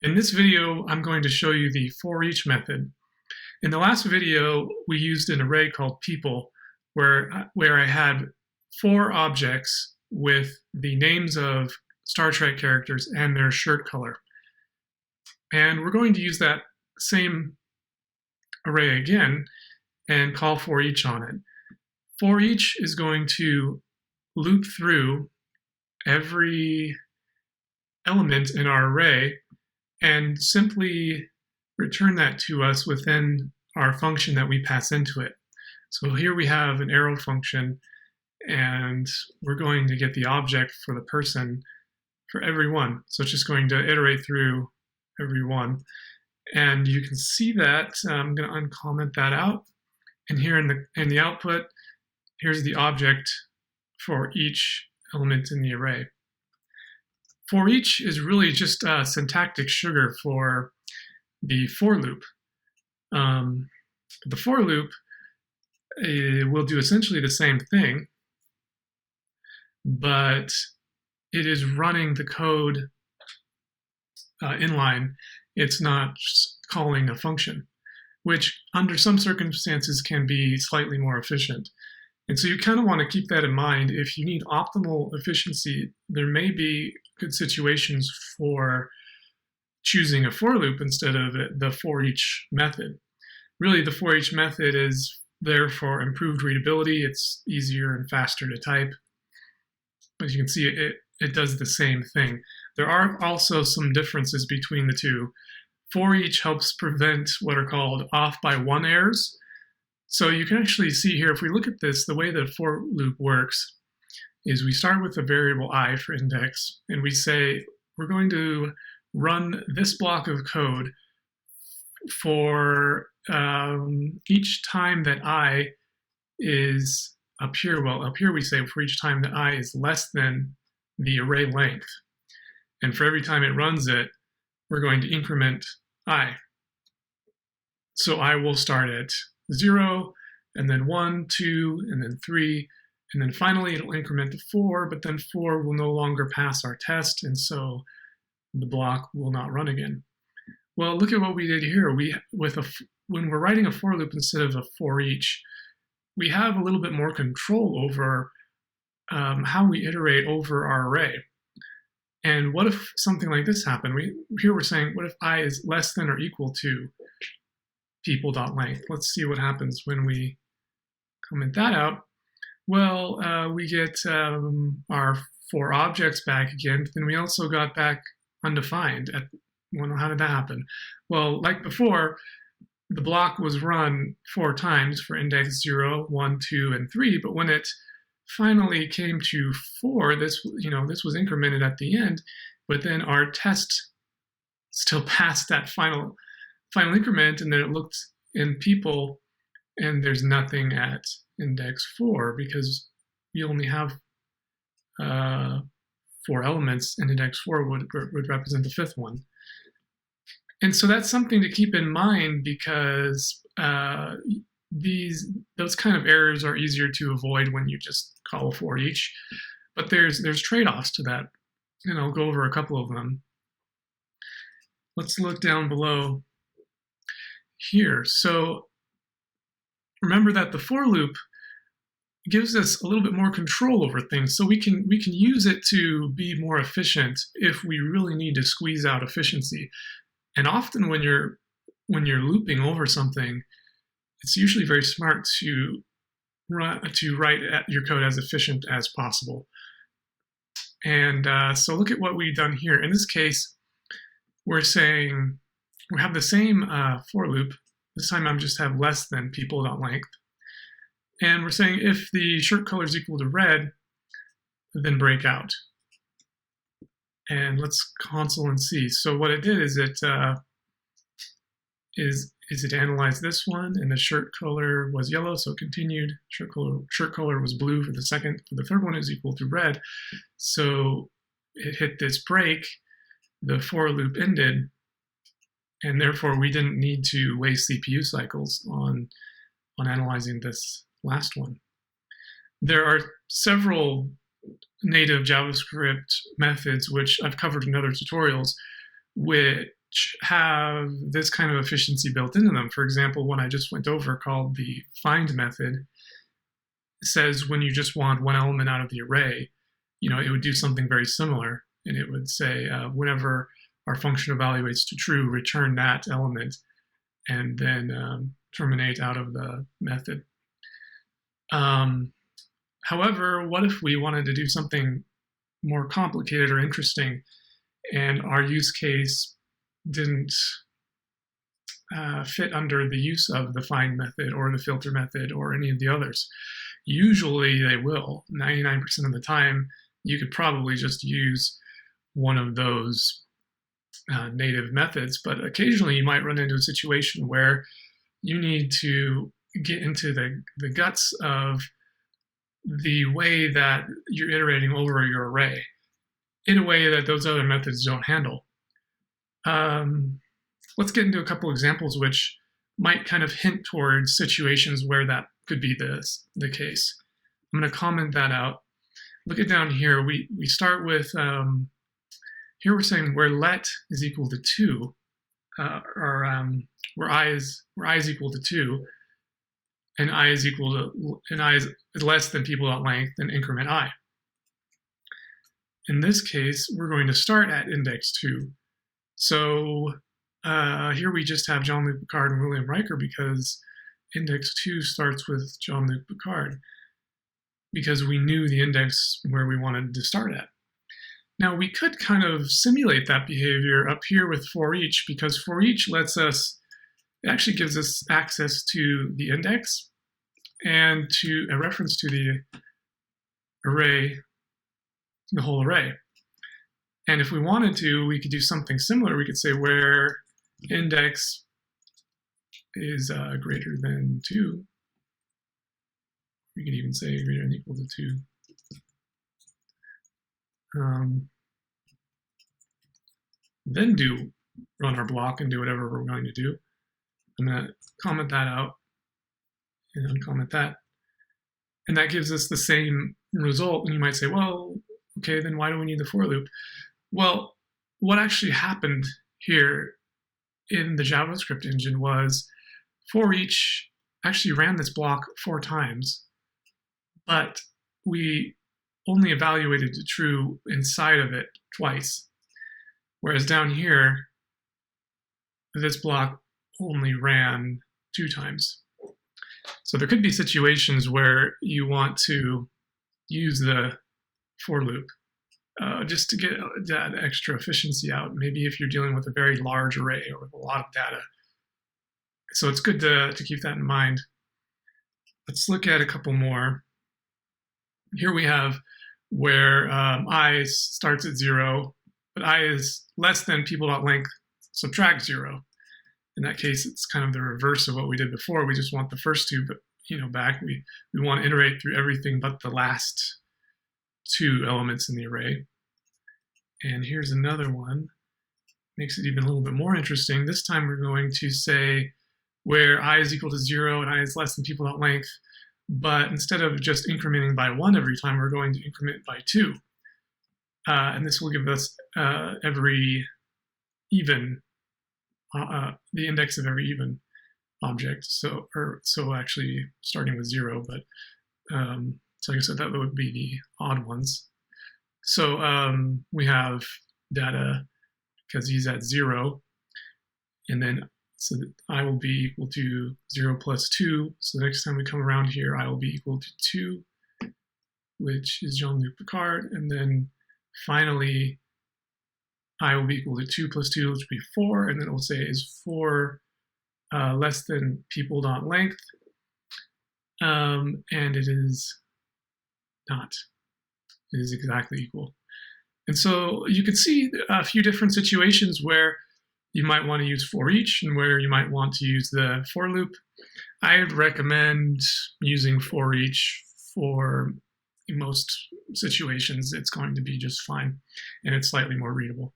In this video, I'm going to show you the forEach method. In the last video, we used an array called people, where I had 4 objects with the names of Star Trek characters and their shirt color. And we're going to use that same array again and call forEach on it. forEach is going to loop through every element in our array and simply return that to us within our function that we pass into it. So here we have an arrow function, and we're going to get the object for the person for every one. So it's just going to iterate through every one. And you can see that. I'm going to uncomment that out. And here in the output, here's the object for each element in the array. forEach is really just syntactic sugar for the for loop. The for loop will do essentially the same thing, but it is running the code inline. It's not calling a function, which under some circumstances can be slightly more efficient. And so you kind of want to keep that in mind. If you need optimal efficiency, there may be good situations for choosing a for loop instead of the forEach method. Really, the forEach method is there for improved readability. It's easier and faster to type. But you can see it does the same thing. There are also some differences between the two. forEach helps prevent what are called off by one errors. So you can actually see here, if we look at this, the way that for loop works is we start with a variable I for index, and we say we're going to run this block of code for each time that I is up here. Well, up here we say for each time that I is less than the array length. And for every time it runs it, we're going to increment I. So I will start at 0, and then 1, 2, and then 3, and then finally it'll increment to 4, but then 4 will no longer pass our test, and so the block will not run again. Well, look at what we did here. When we're writing a for loop instead of a forEach, we have a little bit more control over how we iterate over our array. And what if something like this happened? Here we're saying, what if I is less than or equal to people.length? Let's see what happens when we comment that out. Well, we get our 4 objects back again, but then we also got back undefined. Well, how did that happen? Well, like before, the block was run 4 times for index 0, 1, 2, and 3, but when it finally came to 4, this was incremented at the end, but then our test still passed that final increment, and then it looked in people, and there's nothing at index 4 because we only have 4 elements, and index 4 would represent the 5th one. And so that's something to keep in mind because those kind of errors are easier to avoid when you just call forEach. But there's trade-offs to that, and I'll go over a couple of them. Let's look down below here. So remember that the for loop gives us a little bit more control over things, so we can use it to be more efficient if we really need to squeeze out efficiency. And often when you're looping over something, it's usually very smart to write your code as efficient as possible. And so look at what we've done here. In this case, we're saying we have the same for loop. This time I'm just have less than people.length. And we're saying if the shirt color is equal to red, then break out. And let's console and see. So what it did is it analyzed this one, and the shirt color was yellow, so it continued. Shirt color was blue for the second. For the third one is equal to red. So it hit this break. The for loop ended, and therefore we didn't need to waste CPU cycles on analyzing this last one. There are several native JavaScript methods, which I've covered in other tutorials, which have this kind of efficiency built into them. For example, one I just went over called the find method says when you just want one element out of the array, it would do something very similar. And it would say, whenever our function evaluates to true, return that element, and then terminate out of the method. However, what if we wanted to do something more complicated or interesting, and our use case didn't fit under the use of the find method or the filter method or any of the others? Usually they will. 99% of the time, you could probably just use one of those native methods, but occasionally you might run into a situation where you need to get into the guts of the way that you're iterating over your array in a way that those other methods don't handle. Let's get into a couple examples which might kind of hint towards situations where that could be the case. I'm going to comment that out. Look at down here. We start with, here we're saying where let is equal to 2, or where I is equal to 2, and I is less than people.length, then increment I. In this case, we're going to start at index 2. So here we just have Jean-Luc Picard and William Riker because index 2 starts with Jean-Luc Picard because we knew the index where we wanted to start at. Now we could kind of simulate that behavior up here with forEach, because forEach lets us, it actually gives us access to the index and to a reference to the array, the whole array. And if we wanted to, we could do something similar. We could say where index is greater than 2. We could even say greater than or equal to 2. Then run our block and do whatever we're going to do. I'm going to comment that out and uncomment that. And that gives us the same result. And you might say, well, okay, then why do we need the for loop? Well, what actually happened here in the JavaScript engine was forEach actually ran this block 4 times, but we only evaluated to true inside of it twice. Whereas down here, this block only ran 2 times. So there could be situations where you want to use the for loop just to get that extra efficiency out. Maybe if you're dealing with a very large array or with a lot of data. So it's good to keep that in mind. Let's look at a couple more. Here we have where I starts at 0, but I is less than people.length subtract 0. In that case, it's kind of the reverse of what we did before. We just want the first 2 back. We want to iterate through everything but the last 2 elements in the array. And here's another one. Makes it even a little bit more interesting. This time we're going to say where I is equal to 0 and I is less than people.length, but instead of just incrementing by 1 every time, we're going to increment by 2. And this will give us every even, the index of every even object. So actually starting with 0, but so like I said, that would be the odd ones. So we have data because he's at 0, and then so that I will be equal to 0 plus 2. So the next time we come around here, I will be equal to 2, which is Jean-Luc Picard. And then finally, I will be equal to 2 plus 2, which will be 4. And then it will say is 4 less than people.length. And it is not. It is exactly equal. And so you can see a few different situations where you might want to use forEach and where you might want to use the for loop. I would recommend using forEach for most situations. It's going to be just fine, and it's slightly more readable.